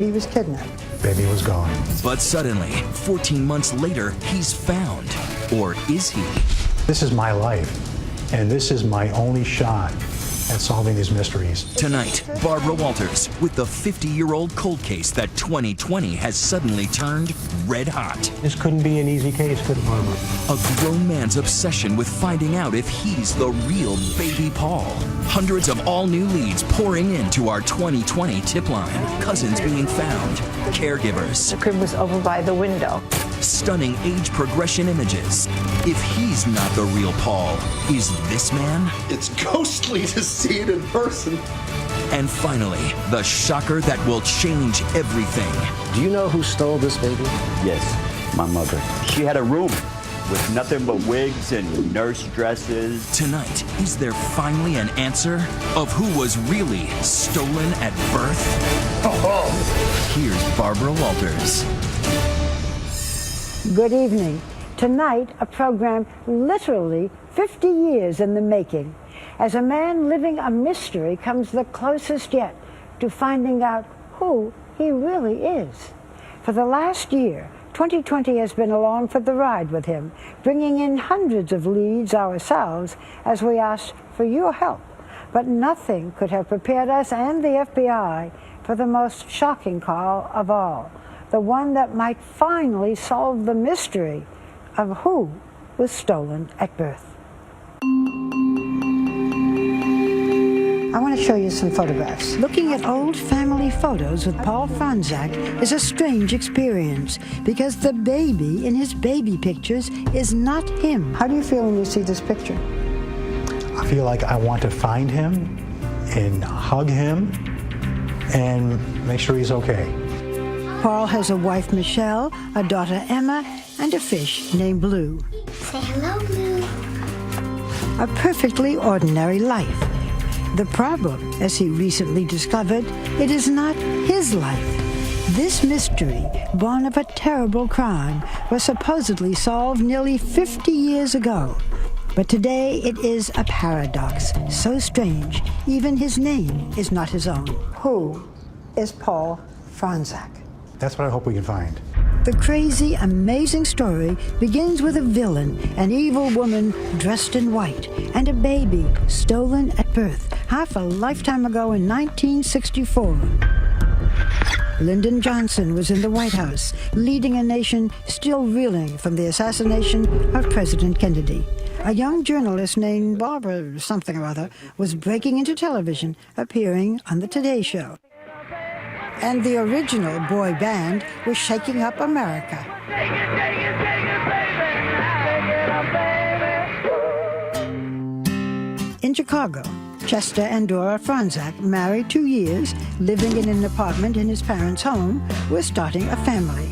He was kidnapped. Baby was gone. But suddenly, 14 months later, he's found. Or is he? This is my life, and this is my only shot at solving these mysteries. Tonight, Barbara Walters with the 50-year-old cold case that 2020 has suddenly turned red hot. This couldn't be an easy case, could it, Barbara? A grown man's obsession with finding out if he's the real baby Paul. Hundreds of all-new leads pouring into our 2020 tip line. Cousins being found. Caregivers. The crib was over by the window. Stunning age progression images. If he's not the real Paul, is this man? It's ghostly to see it in person. And finally, the shocker that will change everything. Do you know who stole this baby? Yes, my mother. She had a room with nothing but wigs and nurse dresses. Tonight, is there finally an answer of who was really stolen at birth? Here's Barbara Walters. Good evening. Tonight, a program literally 50 years in the making. As a man living a mystery comes the closest yet to finding out who he really is. For the last year, 2020 has been along for the ride with him, bringing in hundreds of leads ourselves as we asked for your help. But nothing could have prepared us and the FBI for the most shocking call of all, the one that might finally solve the mystery of who was stolen at birth. I want to show you some photographs. Looking at old family photos with Paul Franzak is a strange experience because the baby in his baby pictures is not him. How do you feel when you see this picture? I feel like I want to find him and hug him and make sure he's okay. Paul has a wife, Michelle, a daughter, Emma, and a fish named Blue. Say hello, Blue. A perfectly ordinary life. The problem, as he recently discovered, it is not his life. This mystery, born of a terrible crime, was supposedly solved nearly 50 years ago. But today it is a paradox, so strange, even his name is not his own. Who is Paul Franzak? That's what I hope we can find. The crazy, amazing story begins with a villain, an evil woman dressed in white, and a baby stolen at birth, half a lifetime ago in 1964. Lyndon Johnson was in the White House, leading a nation still reeling from the assassination of President Kennedy. A young journalist named Barbara something or other was breaking into television, appearing on the Today Show. And the original boy band was shaking up America. In Chicago, Chester and Dora Franzak, married 2 years, living in an apartment in his parents' home, were starting a family.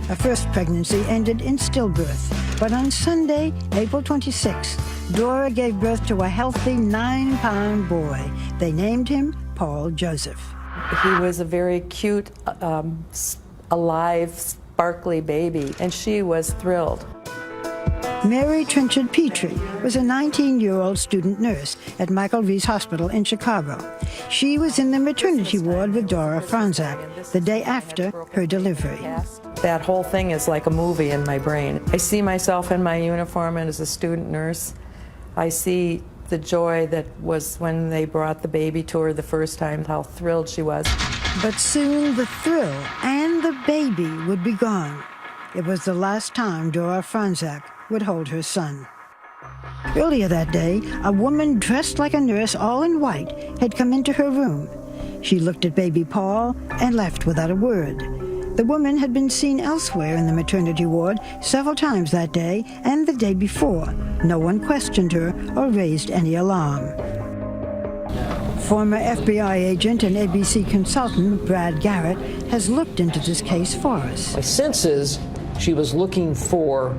A first pregnancy ended in stillbirth, but on Sunday, April 26th, Dora gave birth to a healthy 9-pound boy. They named him Paul Joseph. He was a very cute, alive, sparkly baby, and she was thrilled. Mary Trenchard Petrie was a 19-year-old student nurse at Michael Reese Hospital in Chicago. She was in the maternity ward with Dora Franzak the day after her delivery. That whole thing is like a movie in my brain. I see myself in my uniform and as a student nurse. I see the joy that was when they brought the baby to her the first time, how thrilled she was. But soon the thrill and the baby would be gone. It was the last time Dora Franzak would hold her son. Earlier that day, a woman dressed like a nurse, all in white, had come into her room. She looked at baby Paul and left without a word. The woman had been seen elsewhere in the maternity ward several times that day and the day before. No one questioned her or raised any alarm. Former FBI agent and ABC consultant Brad Garrett has looked into this case for us. My sense is she was looking for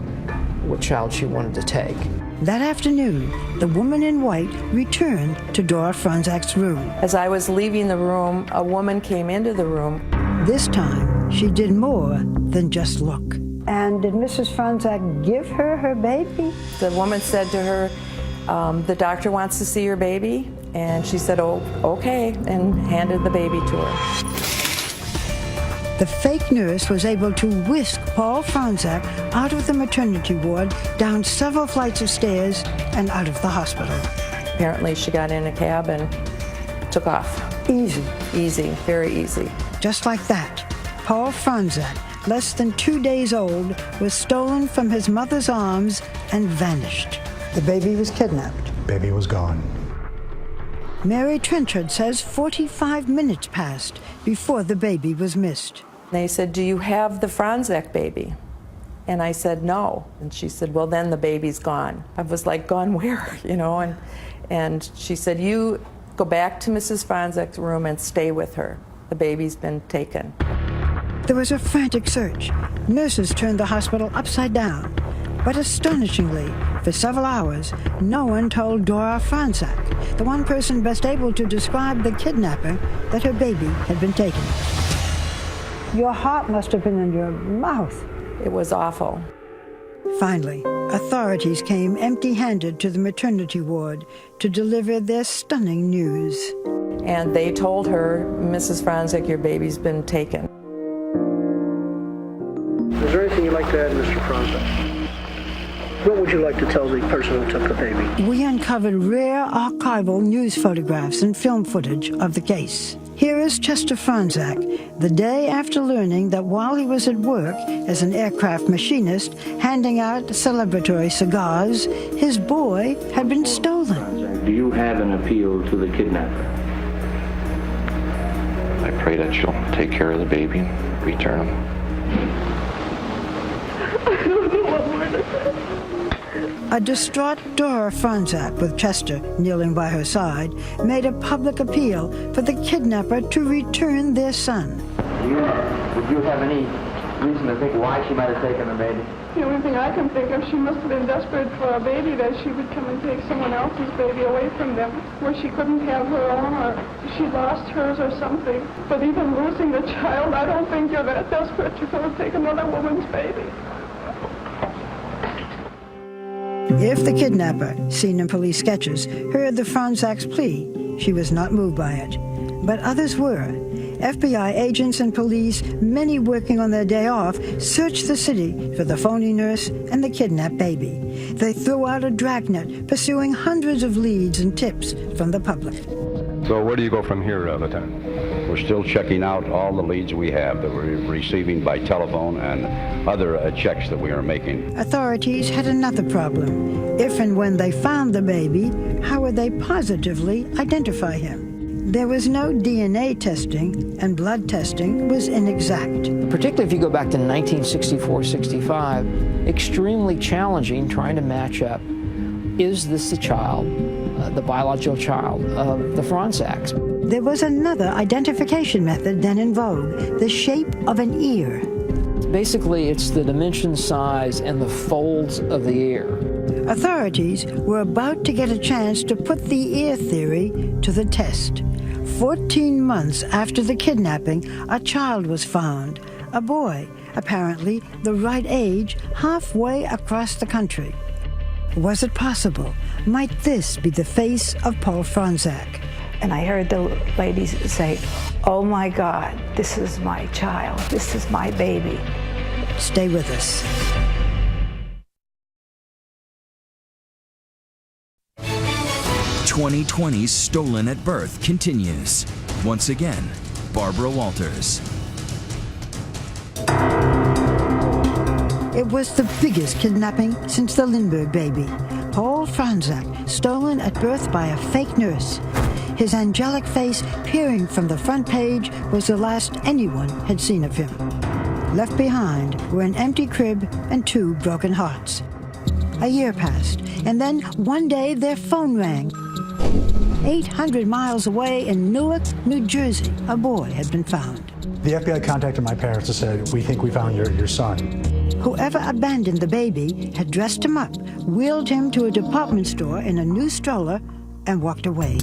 what child she wanted to take. That afternoon, the woman in white returned to Dora Franzak's room. As I was leaving the room, a woman came into the room. This time, she did more than just look. And did Mrs. Franzak give her her baby? The woman said to her, the doctor wants to see your baby. And she said, oh, okay, and handed the baby to her. The fake nurse was able to whisk Paul Franzak out of the maternity ward, down several flights of stairs, and out of the hospital. Apparently she got in a cab and took off. Easy. Easy, very easy. Just like that, Paul Franzak, less than 2 days old, was stolen from his mother's arms and vanished. The baby was kidnapped. Baby was gone. Mary Trenchard says 45 minutes passed before the baby was missed. They said, "Do you have the Franzak baby?" And I said, "No." And she said, "Well, then the baby's gone." I was like, "Gone where?" You know, and she said, "You go back to Mrs. Franzak's room and stay with her. The baby's been taken." There was a frantic search. Nurses turned the hospital upside down. But astonishingly, for several hours, no one told Dora Franzak, the one person best able to describe the kidnapper, that her baby had been taken. Your heart must have been in your mouth. It was awful. Finally, authorities came empty-handed to the maternity ward to deliver their stunning news. And they told her, "Mrs. Franzak, your baby's been taken." Is there anything you'd like to add, Mr. Franzak? What would you like to tell the person who took the baby? We uncovered rare archival news photographs and film footage of the case. Here is Chester Franzak, the day after learning that while he was at work as an aircraft machinist handing out celebratory cigars, his boy had been stolen. Do you have an appeal to the kidnapper? I pray that she'll take care of the baby and return him. I don't know what more to say. A distraught Dora Franzak, with Chester kneeling by her side, made a public appeal for the kidnapper to return their son. Would you have any reason to think why she might have taken the baby? The only thing I can think of, she must have been desperate for a baby, that she would come and take someone else's baby away from them, where she couldn't have her own, or she lost hers or something. But even losing the child, I don't think you're that desperate to go and take another woman's baby. If the kidnapper, seen in police sketches, heard the Franzak's plea, she was not moved by it. But others were. FBI agents and police, many working on their day off, searched the city for the phony nurse and the kidnapped baby. They threw out a dragnet, pursuing hundreds of leads and tips from the public. So where do you go from here, Lieutenant? We're still checking out all the leads we have that we're receiving by telephone and other checks that we are making. Authorities had another problem. If and when they found the baby, how would they positively identify him? There was no DNA testing, and blood testing was inexact. Particularly if you go back to 1964-65, extremely challenging trying to match up, is this the child, the biological child of the Franzaks? There was another identification method then in vogue, the shape of an ear. Basically, it's the dimension, size, and the folds of the ear. Authorities were about to get a chance to put the ear theory to the test. 14 months after the kidnapping, a child was found, a boy, apparently the right age, halfway across the country. Was it possible? Might this be the face of Paul Franzak? And I heard the lady say, "Oh my God, this is my child. This is my baby." Stay with us. "2020's Stolen at Birth" continues. Once again, Barbara Walters. It was the biggest kidnapping since the Lindbergh baby. Paul Franzak, stolen at birth by a fake nurse. His angelic face peering from the front page was the last anyone had seen of him. Left behind were an empty crib and 2 broken hearts. A year passed, and then one day their phone rang. 800 miles away in Newark, New Jersey, a boy had been found. The FBI contacted my parents and said, "We think we found your son." Whoever abandoned the baby had dressed him up, wheeled him to a department store in a new stroller, and walked away.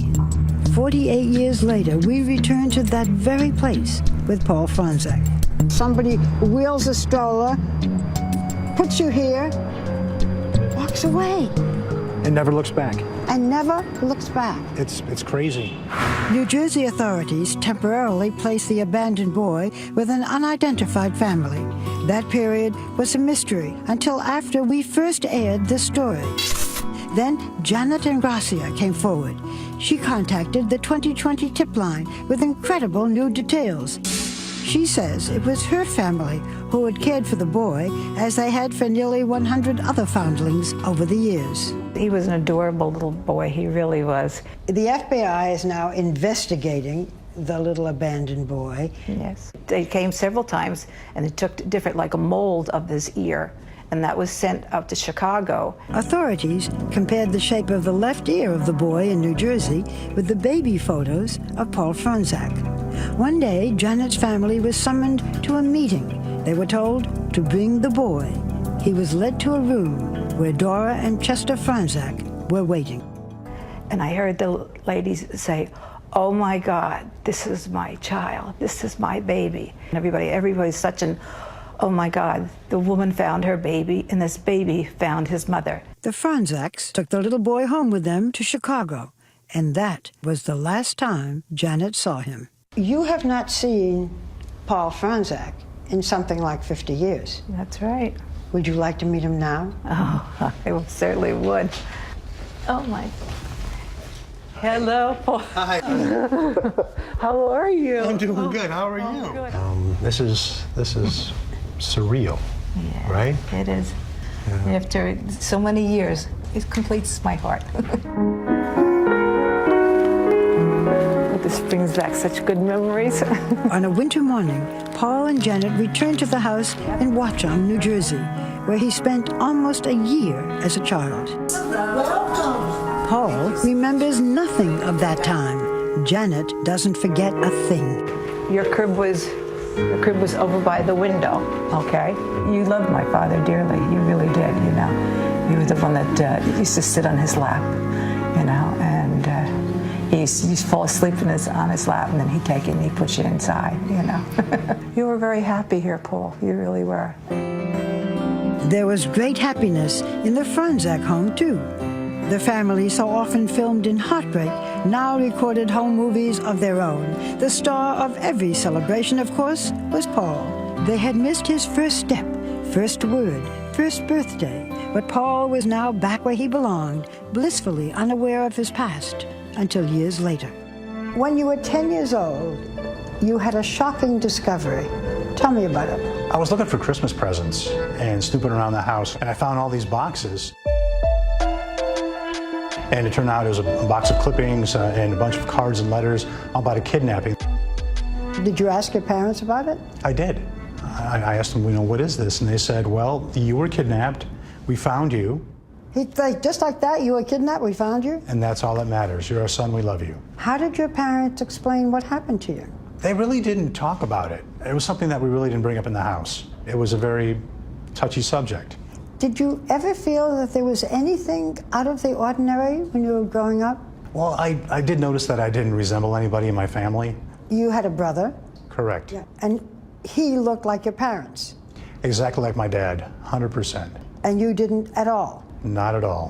48 years later, we return to that very place with Paul Franzak. Somebody wheels a stroller, puts you here, walks away. It never looks back. And never looks back. It's crazy. New Jersey authorities temporarily placed the abandoned boy with an unidentified family. That period was a mystery until after we first aired this story. Then Janet Ingracia came forward. She contacted the 2020 tip line with incredible new details. She says it was her family who had cared for the boy as they had for nearly 100 other foundlings over the years. He was an adorable little boy, he really was. The FBI is now investigating the little abandoned boy. Yes. They came several times and they took different, like a mold of his ear, and that was sent up to Chicago. Authorities compared the shape of the left ear of the boy in New Jersey with the baby photos of Paul Franzak. One day, Janet's family was summoned to a meeting. They were told to bring the boy. He was led to a room where Dora and Chester Franzak were waiting. And I heard the ladies say, "Oh my God, this is my child. This is my baby." And everybody's such an, "Oh my God, the woman found her baby and this baby found his mother." The Franzaks took the little boy home with them to Chicago, and that was the last time Janet saw him. You have not seen Paul Franzak in something like 50 years. That's right. Would you like to meet him now? Oh, I certainly would. Oh my. Hello, Paul. Hi. How are you? I'm doing good. How are you? Good. This is surreal, Yeah, right? It is. Yeah. After so many years, it completes my heart. This brings back such good memories. On a winter morning, Paul and Janet returned to the house in Watchung, New Jersey, where he spent almost a year as a child. Welcome. Paul remembers nothing of that time. Janet doesn't forget a thing. Your crib was over by the window, okay? You loved my father dearly. You really did, you know. You were the one that used to sit on his lap, you know, and he used to fall asleep on his lap, and then he'd take it and he'd put you inside, you know. You were very happy here, Paul. You really were. There was great happiness in the Franzak home, too. The family, so often filmed in heartbreak, now recorded home movies of their own. The star of every celebration, of course, was Paul. They had missed his first step, first word, first birthday, but Paul was now back where he belonged, blissfully unaware of his past, until years later. When you were 10 years old, you had a shocking discovery. Tell me about it. I was looking for Christmas presents and snooping around the house, and I found all these boxes. And it turned out it was a box of clippings and a bunch of cards and letters all about a kidnapping. Did you ask your parents about it? I did. I asked them, what is this? And they said, well, you were kidnapped. We found you. Just like that, you were kidnapped, we found you? And that's all that matters. You're our son, we love you. How did your parents explain what happened to you? They really didn't talk about it. It was something that we really didn't bring up in the house. It was a very touchy subject. Did you ever feel that there was anything out of the ordinary when you were growing up? Well, I did notice that I didn't resemble anybody in my family. You had a brother? Correct. Yeah. And he looked like your parents? Exactly like my dad, 100%. And you didn't at all? Not at all.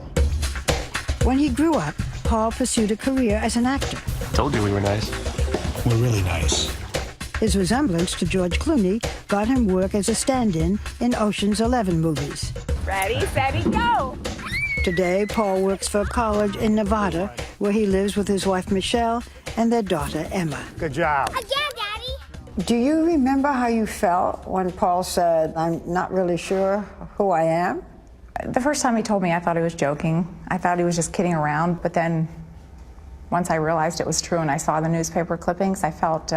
When he grew up, Paul pursued a career as an actor. Told you we were nice. We're really nice. His resemblance to George Clooney got him work as a stand-in in Ocean's 11 movies. Ready, steady, go! Today, Paul works for a college in Nevada, where he lives with his wife, Michelle, and their daughter, Emma. Good job. Again, Daddy! Do you remember how you felt when Paul said, "I'm not really sure who I am"? The first time he told me, I thought he was joking. I thought he was just kidding around, but then once I realized it was true and I saw the newspaper clippings, I felt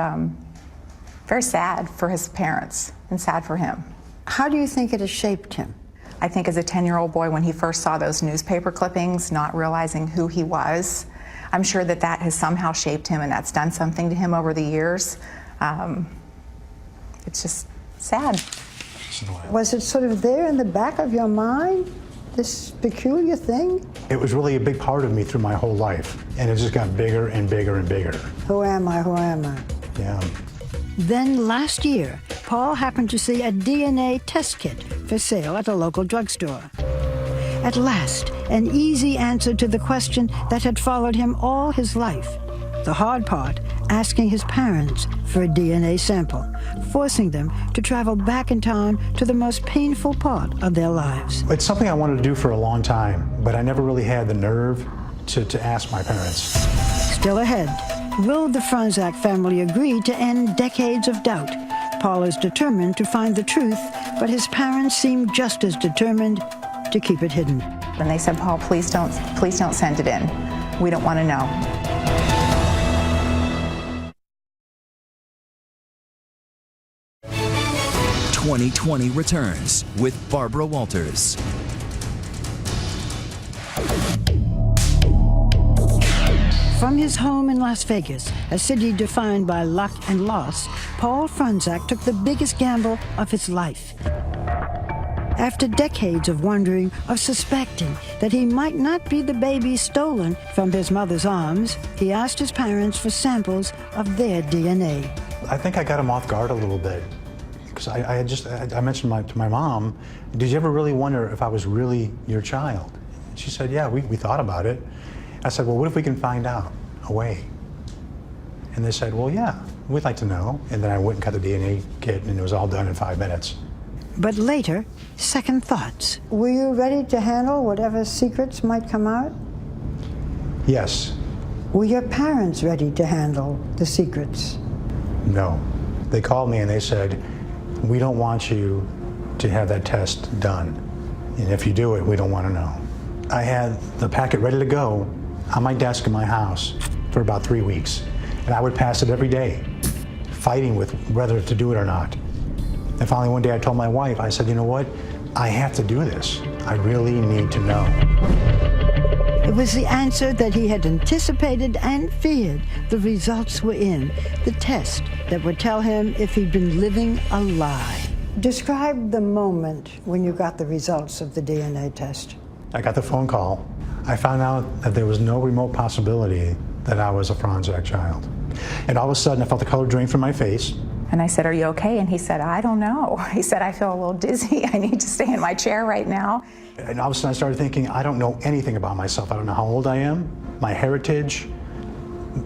very sad for his parents and sad for him. How do you think it has shaped him? I think as a 10-year-old boy, when he first saw those newspaper clippings, not realizing who he was, I'm sure that has somehow shaped him, and that's done something to him over the years. It's just sad. Was it sort of there in the back of your mind, this peculiar thing? It was really a big part of me through my whole life, and it just got bigger and bigger and bigger. Who am I? Who am I? Yeah. Then last year, Paul happened to see a DNA test kit for sale at a local drugstore. At last, an easy answer to the question that had followed him all his life. The hard part, asking his parents for a DNA sample, forcing them to travel back in time to the most painful part of their lives. It's something I wanted to do for a long time, but I never really had the nerve to ask my parents. Still ahead, will the Franzak family agree to end decades of doubt? Paul is determined to find the truth, but his parents seem just as determined to keep it hidden. And they said, Paul, please don't send it in. We don't want to know. 2020 returns with Barbara Walters. From his home in Las Vegas, a city defined by luck and loss, Paul Franzak took the biggest gamble of his life. After decades of wondering, of suspecting that he might not be the baby stolen from his mother's arms, he asked his parents for samples of their DNA. I think I got him off guard a little bit. Because I mentioned to my mom, did you ever really wonder if I was really your child? She said, yeah, we thought about it. I said, well, what if we can find out a way? And they said, well, yeah, we'd like to know. And then I went and got the DNA kit, and it was all done in 5 minutes. But later, second thoughts. Were you ready to handle whatever secrets might come out? Yes. Were your parents ready to handle the secrets? No. They called me and they said, we don't want you to have that test done. And if you do it, we don't want to know. I had the packet ready to go on my desk in my house for about 3 weeks. And I would pass it every day, fighting with whether to do it or not. And finally one day I told my wife, I said, you know what? I have to do this. I really need to know. It was the answer that he had anticipated and feared. The results were in. The test that would tell him if he'd been living a lie. Describe the moment when you got the results of the DNA test. I got the phone call. I found out that there was no remote possibility that I was a Franzak child. And all of a sudden I felt the color drain from my face. And I said, are you okay? And he said, I don't know. He said, I feel a little dizzy. I need to stay in my chair right now. And all of a sudden I started thinking, I don't know anything about myself. I don't know how old I am, my heritage,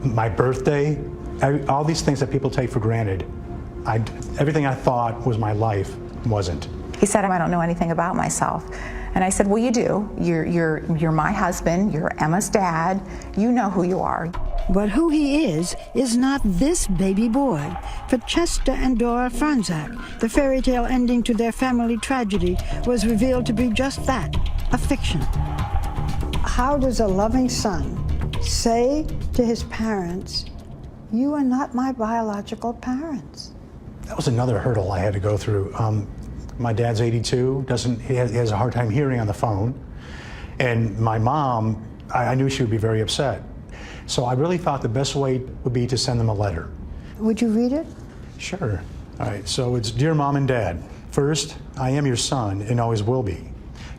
my birthday, all these things that people take for granted. Everything I thought was my life wasn't. He said, I don't know anything about myself. And I said, well, you do. You're my husband. You're Emma's dad. You know who you are. But who he is not this baby boy. For Chester and Dora Franzak, the fairy tale ending to their family tragedy was revealed to be just that, a fiction. How does a loving son say to his parents, you are not my biological parents? That was another hurdle I had to go through. My dad's 82, he has a hard time hearing on the phone. And my mom, I knew she would be very upset. So I really thought the best way would be to send them a letter. Would you read it? Sure. All right, so it's Dear Mom and Dad. First, I am your son and always will be.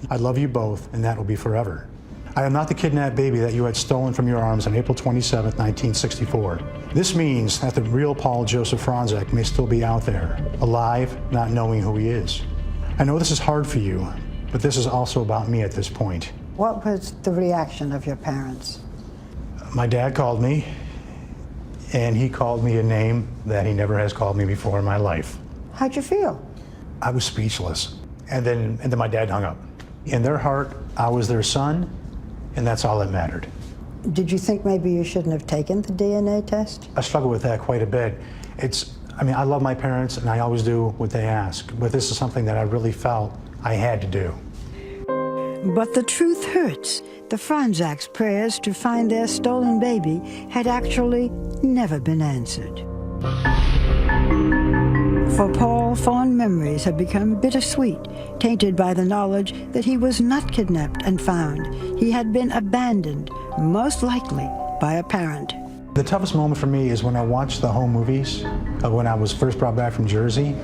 I love you both, and that will be forever. I am not the kidnapped baby that you had stolen from your arms on April 27, 1964. This means that the real Paul Joseph Franzak may still be out there, alive, not knowing who he is. I know this is hard for you, but this is also about me at this point. What was the reaction of your parents? My dad called me, and he called me a name that he never has called me before in my life. How'd you feel? I was speechless. And then my dad hung up. In their heart, I was their son, and that's all that mattered. Did you think maybe you shouldn't have taken the DNA test? I struggle with that quite a bit. I love my parents, and I always do what they ask, but this is something that I really felt I had to do. But the truth hurts. The Franzaks' prayers to find their stolen baby had actually never been answered. For Paul, fond memories had become bittersweet, tainted by the knowledge that he was not kidnapped and found. He had been abandoned, most likely by a parent. The toughest moment for me is when I watch the home movies of when I was first brought back from Jersey,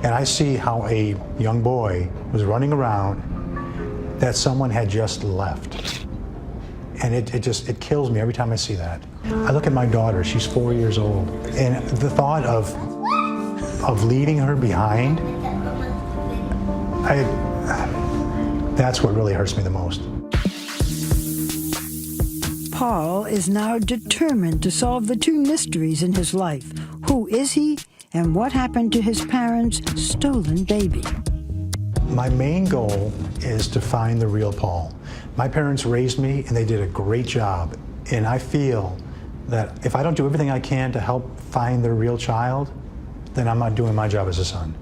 and I see how a young boy was running around that someone had just left. And it kills me every time I see that. I look at my daughter, she's 4 years old, and the thought of leaving her behind, That's what really hurts me the most. Paul is now determined to solve the two mysteries in his life. Who is he, and what happened to his parents' stolen baby? My main goal is to find the real Paul. My parents raised me, and they did a great job. And I feel that if I don't do everything I can to help find the real child, then I'm not doing my job as a son.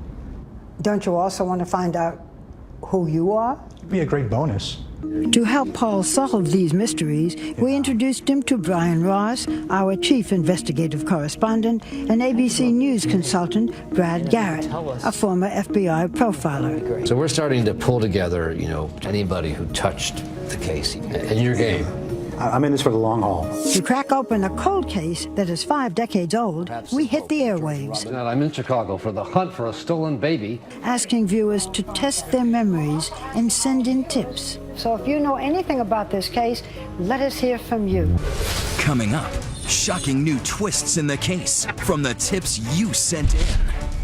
Don't you also want to find out who you are? It'd be a great bonus. To help Paul solve these mysteries, we introduced him to Brian Ross, our chief investigative correspondent, and ABC News consultant, Brad Garrett, a former FBI profiler. So we're starting to pull together, anybody who touched the case. And your game. I'm in this for the long haul. To crack open a cold case that is 5 decades old, we hit the airwaves. I'm in Chicago for the hunt for a stolen baby. Asking viewers to test their memories and send in tips. So if you know anything about this case, let us hear from you. Coming up, shocking new twists in the case from the tips you sent in.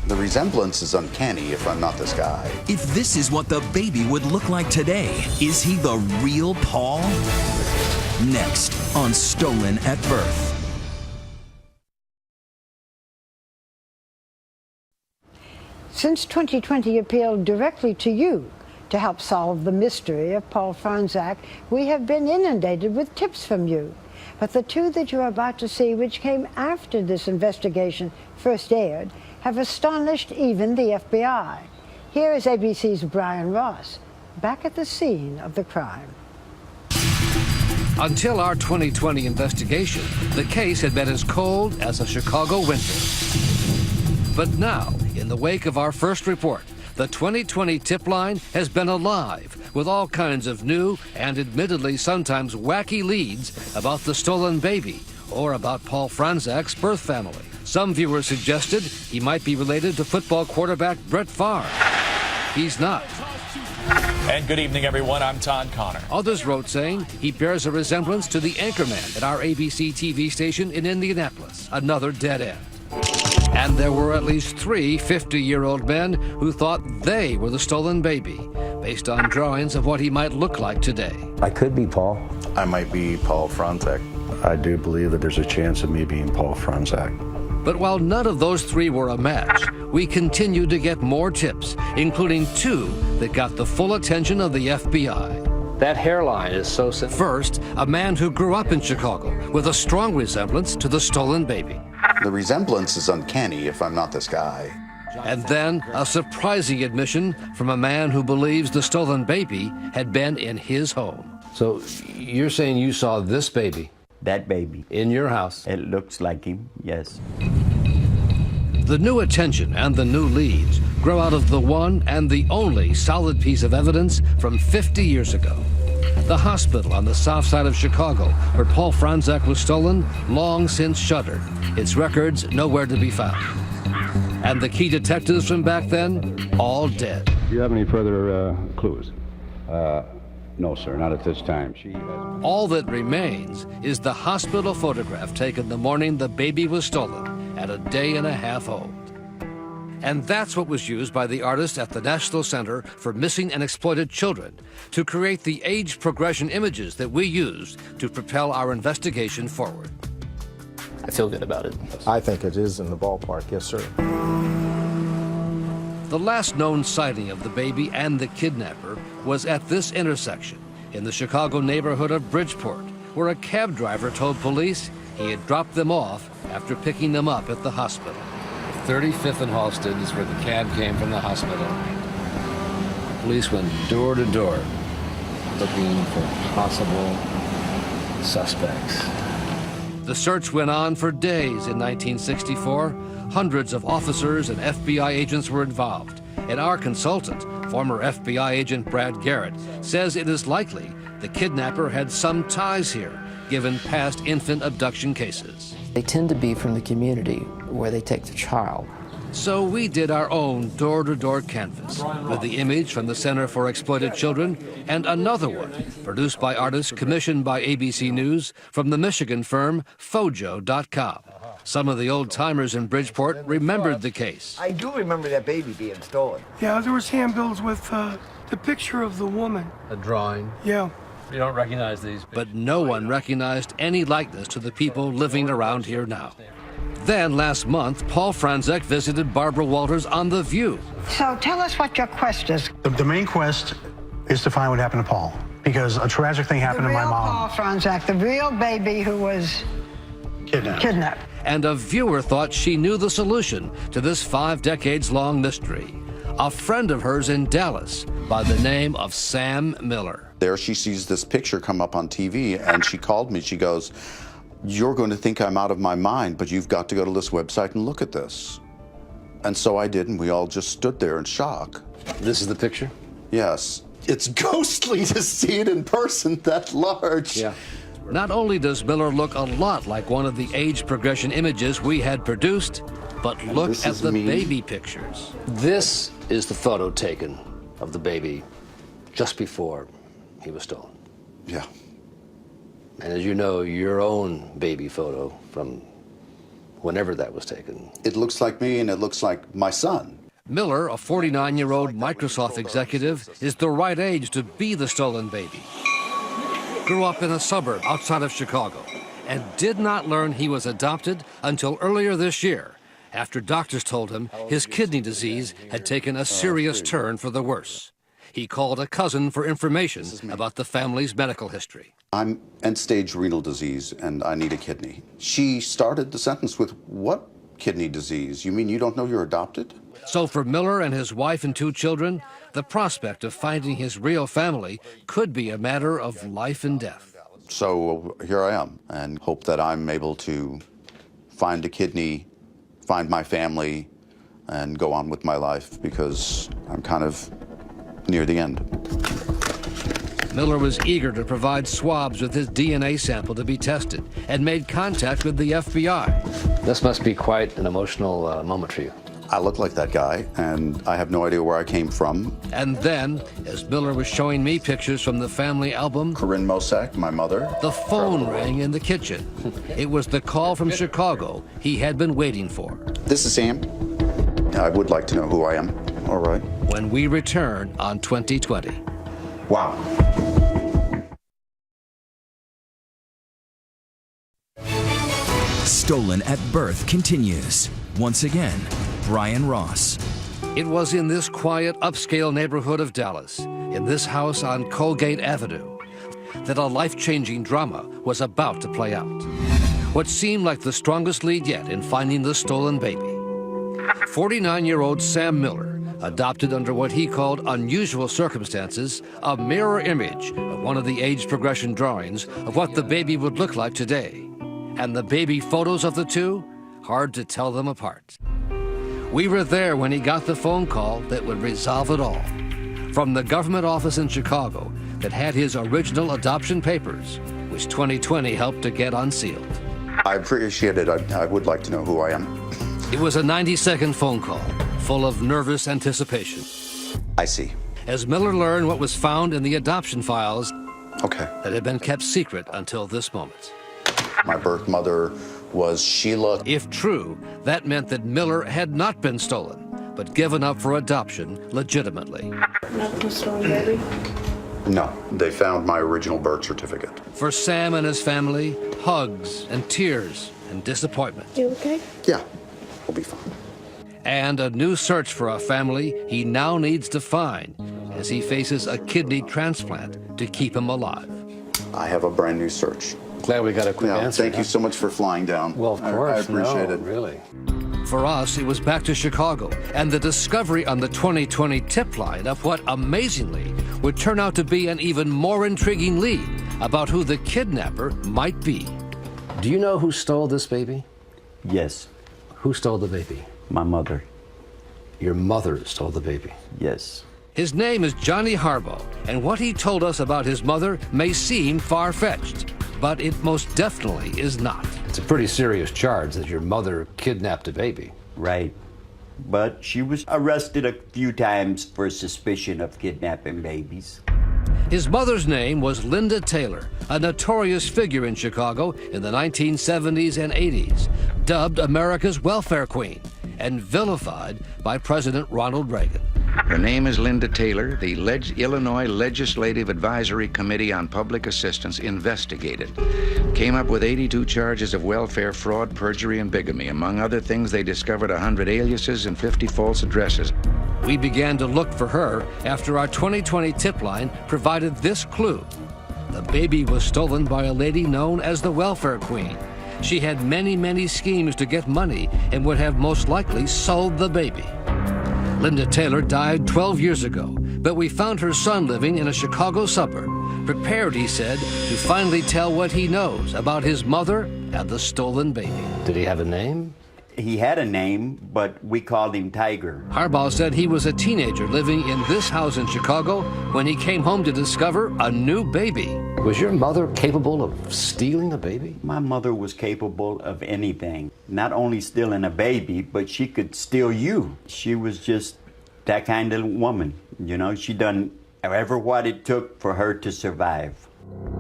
The resemblance is uncanny if I'm not this guy. If this is what the baby would look like today, is he the real Paul? Next on Stolen at Birth. Since 2020 appealed directly to you to help solve the mystery of Paul Franczak, we have been inundated with tips from you. But the two that you're about to see, which came after this investigation first aired, have astonished even the FBI. Here is ABC's Brian Ross, back at the scene of the crime. Until our 2020 investigation, the case had been as cold as a Chicago winter. But now, in the wake of our first report, the 2020 tip line has been alive with all kinds of new and admittedly sometimes wacky leads about the stolen baby or about Paul Franczak's birth family. Some viewers suggested he might be related to football quarterback Brett Favre. He's not. And good evening, everyone. I'm Tom Connor. Others wrote saying he bears a resemblance to the anchorman at our ABC TV station in Indianapolis, another dead end. And there were at least 3 50-year-old men who thought they were the stolen baby, based on drawings of what he might look like today. I could be Paul. I might be Paul Franczak. I do believe that there's a chance of me being Paul Franczak. But while none of those 3 were a match, we continued to get more tips, including 2 that got the full attention of the FBI. That hairline is so simple. First, a man who grew up in Chicago with a strong resemblance to the stolen baby. The resemblance is uncanny if I'm not this guy. And then a surprising admission from a man who believes the stolen baby had been in his home. So you're saying you saw this baby? That baby. In your house? It looks like him, yes. The new attention and the new leads grow out of the one and the only solid piece of evidence from 50 years ago. The hospital on the south side of Chicago where Paul Franczak was stolen, long since shuttered. Its records nowhere to be found. And the key detectives from back then, all dead. Do you have any further clues? No, sir, not at this time. All that remains is the hospital photograph taken the morning the baby was stolen, at a day and a half old. And that's what was used by the artist at the National Center for Missing and Exploited Children to create the age progression images that we used to propel our investigation forward. I feel good about it. I think it is in the ballpark, yes, sir. The last known sighting of the baby and the kidnapper was at this intersection in the Chicago neighborhood of Bridgeport, where a cab driver told police he had dropped them off after picking them up at the hospital. 35th and Halsted is where the cab came from the hospital. Police went door to door looking for possible suspects. The search went on for days in 1964. Hundreds of officers and FBI agents were involved. And our consultant, former FBI agent Brad Garrett, says it is likely the kidnapper had some ties here, given past infant abduction cases. They tend to be from the community where they take the child. So we did our own door-to-door canvass with the image from the Center for Exploited Children and another one produced by artists commissioned by ABC News from the Michigan firm Fojo.com. Some of the old-timers in Bridgeport remembered the case. I do remember that baby being stolen. Yeah, there was handbills with The picture of the woman. A drawing? Yeah. You don't recognize these? But no one recognized any likeness to the people living around here now. Then last month, Paul Franzek visited Barbara Walters on The View. So tell us what your quest is. The main quest is to find what happened to Paul, because a tragic thing happened to my mom. Paul Franzek, the real baby who was kidnapped. And a viewer thought she knew the solution to this 5 decades-long mystery. A friend of hers in Dallas by the name of Sam Miller. There she sees this picture come up on TV, and she called me. She goes, "You're going to think I'm out of my mind, but you've got to go to this website and look at this." And so I did, and we all just stood there in shock. This is the picture? Yes. It's ghostly to see it in person that large. Yeah. Not only does Miller look a lot like one of the age progression images we had produced, but look at the baby pictures. This is the photo taken of the baby just before he was stolen. Yeah. And as you know, your own baby photo from whenever that was taken. It looks like me, and it looks like my son. Miller, a 49-year-old Microsoft executive, is the right age to be the stolen baby. Grew up in a suburb outside of Chicago and did not learn he was adopted until earlier this year, after doctors told him his kidney disease had taken a serious turn for the worse. He called a cousin for information about the family's medical history. I'm end-stage renal disease, and I need a kidney. She started the sentence with, "What kidney disease? You mean you don't know you're adopted?" So for Miller and his wife and 2 children, the prospect of finding his real family could be a matter of life and death. So here I am, and hope that I'm able to find a kidney, find my family, and go on with my life, because I'm kind of near the end. Miller was eager to provide swabs with his DNA sample to be tested and made contact with the FBI. This must be quite an emotional moment for you. I look like that guy, and I have no idea where I came from. And then, as Miller was showing me pictures from the family album, Corinne Mosak, my mother, the phone rang in the kitchen. It was the call from Chicago he had been waiting for. This is Sam. I would like to know who I am. All right. When we return on 2020. Wow. Stolen at Birth continues. Once again, Brian Ross. It was in this quiet, upscale neighborhood of Dallas, in this house on Colgate Avenue, that a life-changing drama was about to play out. What seemed like the strongest lead yet in finding the stolen baby. 49-year-old Sam Miller adopted under what he called unusual circumstances a mirror image of one of the age progression drawings of what the baby would look like today. And the baby photos of the two, hard to tell them apart. We were there when he got the phone call that would resolve it all. From the government office in Chicago that had his original adoption papers, which 2020 helped to get unsealed. I appreciate it. I would like to know who I am. It was a 90-second phone call, full of nervous anticipation. I see. As Miller learned what was found in the adoption files that had been kept secret until this moment. My birth mother was Sheila. If true, that meant that Miller had not been stolen, but given up for adoption legitimately. Not the stolen baby? No, they found my original birth certificate. For Sam and his family, hugs and tears and disappointment. You okay? Yeah, we'll be fine. And a new search for a family he now needs to find as he faces a kidney transplant to keep him alive. I have a brand new search. Glad we got a quick answer. Thank you so much for flying down. Well, of course. I appreciate it. Really. For us, it was back to Chicago and the discovery on the 2020 tip line of what, amazingly, would turn out to be an even more intriguing lead about who the kidnapper might be. Do you know who stole this baby? Yes. Who stole the baby? My mother. Your mother stole the baby? Yes. His name is Johnny Harbaugh, and what he told us about his mother may seem far-fetched, but it most definitely is not. It's a pretty serious charge that your mother kidnapped a baby. Right. But she was arrested a few times for suspicion of kidnapping babies. His mother's name was Linda Taylor, a notorious figure in Chicago in the 1970s and 80s, dubbed America's welfare queen and vilified by President Ronald Reagan. Her name is Linda Taylor. The Illinois Legislative Advisory Committee on Public Assistance investigated. Came up with 82 charges of welfare fraud, perjury, and bigamy. Among other things, they discovered 100 aliases and 50 false addresses. We began to look for her after our 2020 tip line provided this clue. The baby was stolen by a lady known as the Welfare Queen. She had many, many schemes to get money and would have most likely sold the baby. Linda Taylor died 12 years ago, but we found her son living in a Chicago suburb, prepared, he said, to finally tell what he knows about his mother and the stolen baby. Did he have a name? He had a name, but we called him Tiger. Harbaugh said he was a teenager living in this house in Chicago when he came home to discover a new baby. Was your mother capable of stealing a baby? My mother was capable of anything. Not only stealing a baby, but she could steal you. She was just that kind of woman. You know, she done however what it took for her to survive.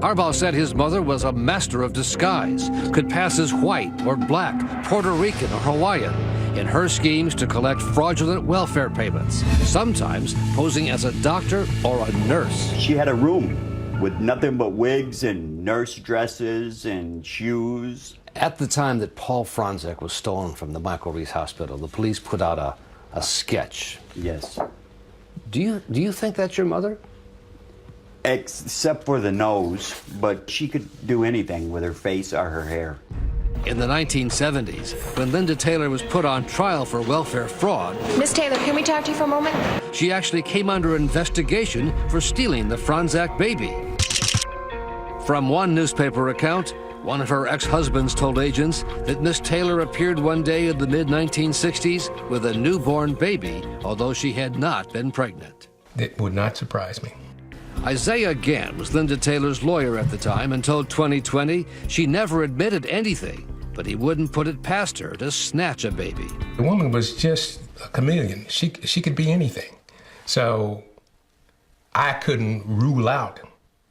Harbaugh said his mother was a master of disguise, could pass as white or black, Puerto Rican or Hawaiian, in her schemes to collect fraudulent welfare payments, sometimes posing as a doctor or a nurse. She had a room with nothing but wigs and nurse dresses and shoes. At the time that Paul Franzek was stolen from the Michael Reese Hospital, the police put out a sketch. Yes. Do you think that's your mother? Except for the nose, but she could do anything with her face or her hair. In the 1970s, when Linda Taylor was put on trial for welfare fraud, Miss Taylor, can we talk to you for a moment? she actually came under investigation for stealing the Franzak baby. From one newspaper account, one of her ex-husbands told agents that Miss Taylor appeared one day in the mid-1960s with a newborn baby, although she had not been pregnant. That would not surprise me. Isaiah Gann was Linda Taylor's lawyer at the time and told 2020 she never admitted anything, but he wouldn't put it past her to snatch a baby. The woman was just a chameleon. She could be anything. So I couldn't rule out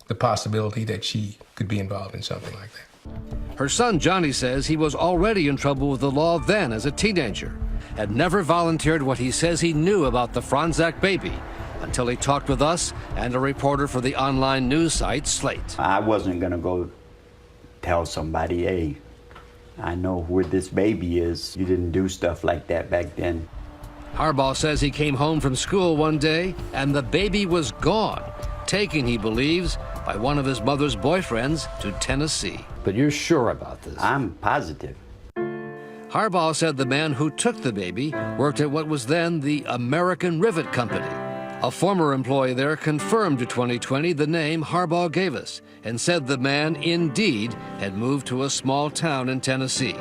the possibility that she could be involved in something like that. Her son Johnny says he was already in trouble with the law then as a teenager, had never volunteered what he says he knew about the Franzak baby until he talked with us and a reporter for the online news site Slate. I wasn't gonna go tell somebody, hey, I know where this baby is. You didn't do stuff like that back then. Harbaugh says he came home from school one day and the baby was gone, taken, he believes, by one of his mother's boyfriends to Tennessee. But you're sure about this? I'm positive. Harbaugh said the man who took the baby worked at what was then the American Rivet Company. A former employee there confirmed to 2020 the name Harbaugh gave us and said the man indeed had moved to a small town in Tennessee.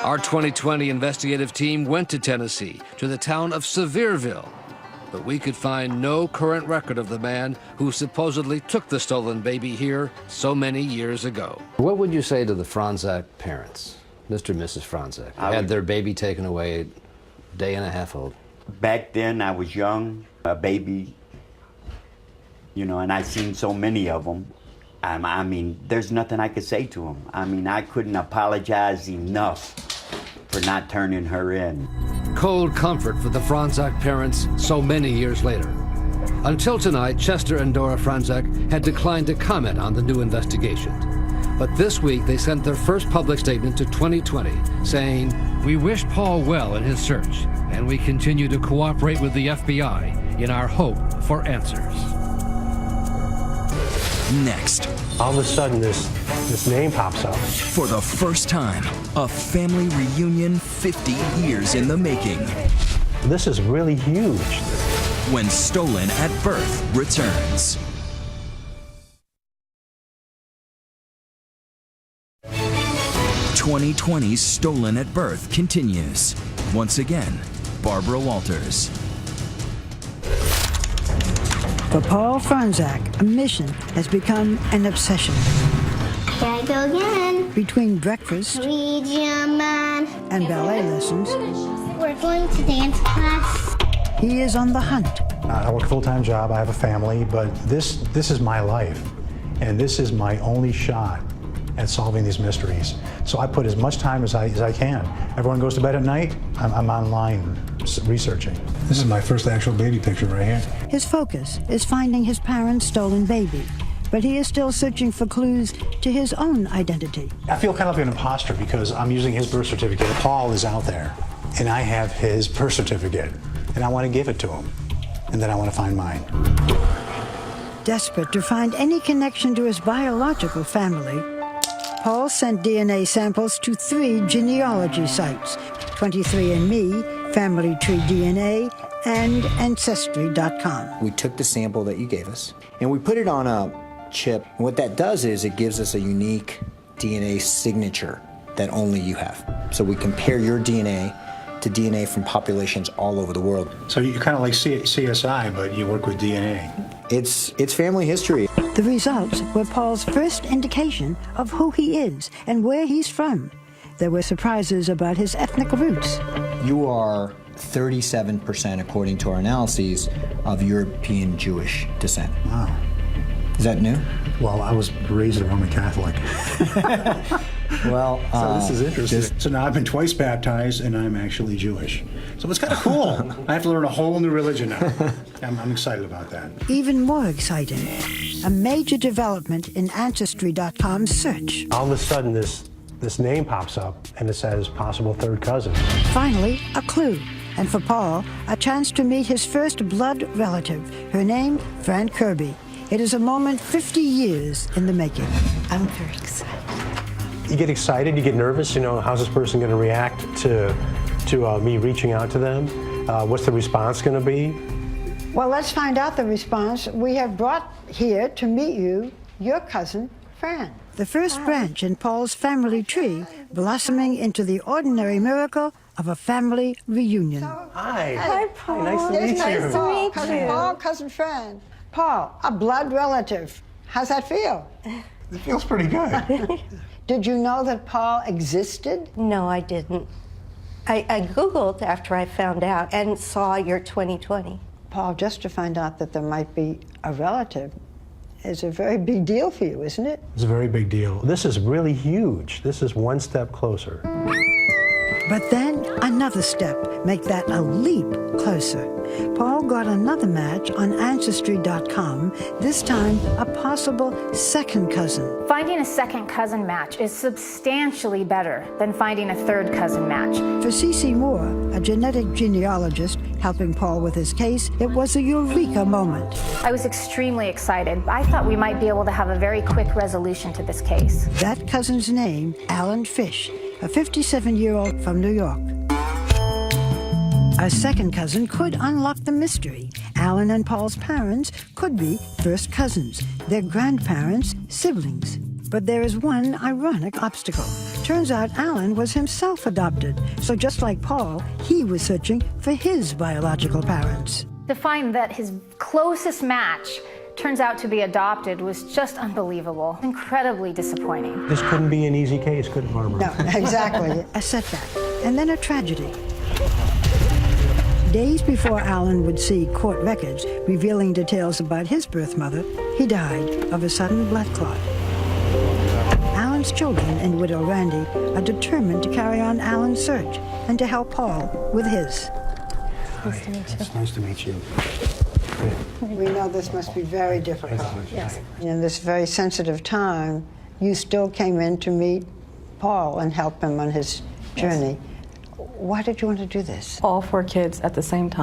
Our 2020 investigative team went to Tennessee, to the town of Sevierville, but we could find no current record of the man who supposedly took the stolen baby here so many years ago. What would you say to the Franzak parents, Mr. and Mrs. Franzak, who had their baby taken away a day and a half old? Back then, I was young, a baby, you know, and I've seen so many of them. I mean, there's nothing I could say to them. I mean, I couldn't apologize enough for not turning her in. Cold comfort for the Franzak parents so many years later. Until tonight, Chester and Dora Franzak had declined to comment on the new investigation. But this week, they sent their first public statement to 2020, saying, "We wish Paul well in his search, and we continue to cooperate with the FBI in our hope for answers." Next. All of a sudden, this name pops up. For the first time, a family reunion 50 years in the making. This is really huge. When Stolen at Birth returns. "2020's Stolen at Birth" continues. Once again, Barbara Walters. For Paul Franzak, a mission has become an obsession. Here I go again. Between breakfast Read your man. and ballet lessons, We're going to dance class. he is on the hunt. I work a full-time job, I have a family, but this is my life, and this is my only shot at solving these mysteries. So I put as much time as I can. Everyone goes to bed at night, I'm online researching. This is my first actual baby picture right here. His focus is finding his parents' stolen baby, but he is still searching for clues to his own identity. I feel kind of like an imposter because I'm using his birth certificate. Paul is out there, and I have his birth certificate, and I want to give it to him, and then I want to find mine. Desperate to find any connection to his biological family, Paul sent DNA samples to 3 genealogy sites: 23andMe, Family Tree DNA, and Ancestry.com. We took the sample that you gave us, and we put it on a chip. And what that does is it gives us a unique DNA signature that only you have. So we compare your DNA to DNA from populations all over the world. So you're kind of like CSI, but you work with DNA. It's family history. The results were Paul's first indication of who he is and where he's from. There were surprises about his ethnic roots. You are 37%, according to our analyses, of European Jewish descent. Wow. Is that new? Well, I was raised a Roman Catholic. Well, so this is interesting. So now I've been twice baptized, and I'm actually Jewish. So it's kind of cool. I have to learn a whole new religion now. I'm excited about that. Even more exciting, a major development in Ancestry.com's search. All of a sudden, this name pops up, and it says possible third cousin. Finally, a clue. And for Paul, a chance to meet his first blood relative. Her name, Fran Kirby. It is a moment 50 years in the making. I'm very excited. You get excited, you get nervous, you know, how's this person going to react to me reaching out to them? What's the response going to be? Well, let's find out the response. We have brought here to meet you, your cousin, Fran. The first branch in Paul's family tree, blossoming into the ordinary miracle of a family reunion. Hi. Hi, Paul. Nice to meet you. Nice to meet Cousin you. Paul, cousin Fran. Paul, a blood relative. How's that feel? It feels pretty good. Did you know that Paul existed? No, I didn't. I Googled after I found out and saw your 2020. Paul, just to find out that there might be a relative is a very big deal for you, isn't it? It's a very big deal. This is really huge. This is one step closer. But then another step, make that a leap closer. Paul got another match on Ancestry.com, this time a possible second cousin. Finding a second cousin match is substantially better than finding a third cousin match. For Cece Moore, a genetic genealogist helping Paul with his case, it was a eureka moment. I was extremely excited. I thought we might be able to have a very quick resolution to this case. That cousin's name, Alan Fish, a 57-year-old from New York. A second cousin could unlock the mystery. Alan and Paul's parents could be first cousins, their grandparents siblings. But there is one ironic obstacle. Turns out Alan was himself adopted, so just like Paul, he was searching for his biological parents. To find that his closest match turns out to be adopted was just unbelievable, incredibly disappointing. This couldn't be an easy case, could it, Barbara? No, exactly. A setback, and then a tragedy. Days before Alan would see court records revealing details about his birth mother, he died of a sudden blood clot. Alan's children and widow Randy are determined to carry on Alan's search and to help Paul with his. Nice to meet you. It's nice to meet you. We know this must be very difficult. Yes. In this very sensitive time, you still came in to meet Paul and help him on his journey. Yes. Why did you want to do this? All 4 kids at the same time.